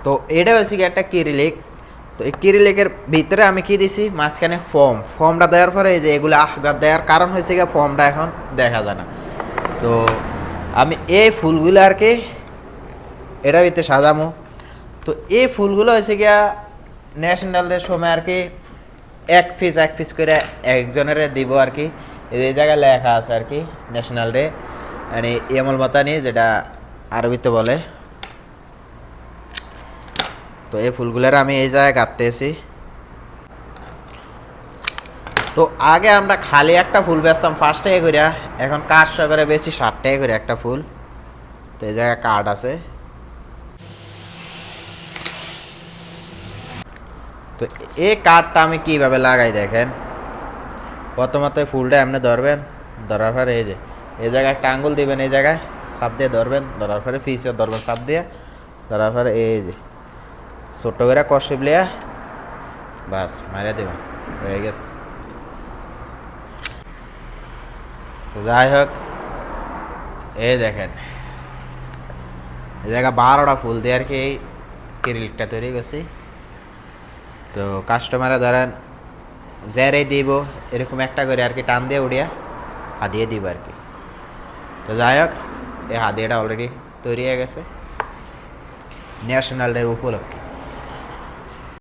তো এটা হচ্ছে কি একটা কিরিলিক। তো এই কিরিলিকের ভিতরে আমি কি দিছি মাঝখানে ফর্মটা দেওয়ার পরে এই যে এগুলো আখবার দেওয়ার কারণ হয়েছে কি ফর্মটা এখন দেখা যায় না। তো আমি এই ফুলগুলো আর কি এটা ভিতরে সাজামো। তো এই ফুলগুলো হয়েছে গিয়া ন্যাশনাল ডের সময় আর কি এক পিস করে একজনের দিব আর কি। এই জায়গায় লেখা আছে আর কি ন্যাশনাল ডে মানে এমল মাতানি, যেটা আরবিতে বলে। তো এই ফুলগুলোর আমি এই জায়গায় গাঁথতেছি। তো আগে আমরা খালি একটা ফুল বেচতাম 5 টাকা করে, এখন 400 করে বেশি 60 টাকা করে একটা ফুল। তো এই জায়গায় কার্ড আছে। তো এই কার্ডটা আমি কিভাবে লাগাই দেখেন। প্রথমত ফুলটা এমনি ধরবেন, ধরার পরে এই যে এই জায়গায় একটা আঙ্গুল দিবেন, এই জায়গায় সাপ দিয়ে ধরবেন, ধরার পরে ফিসে ধরবেন সাপ দিয়ে, ধরার পরে এই যে ছোট করে কষে লিয়া বাস মারিয়া দেবেন, হয়ে গেছে। তো যাই হোক এই দেখেন এই জায়গা 12টা ফুল দিয়ে আর কি এই কিরিলিকটা তৈরি করছি। তো কাস্টমারে ধরেন জেরে দিব এরকম একটা করে আর কি টান দিয়ে উড়িয়া হাদিয়ে দিব আর কি। তো যাই হোক এই হাদিয়াটা অলরেডি তৈরি হয়ে গেছে ন্যাশনাল ডে উপলক্ষে।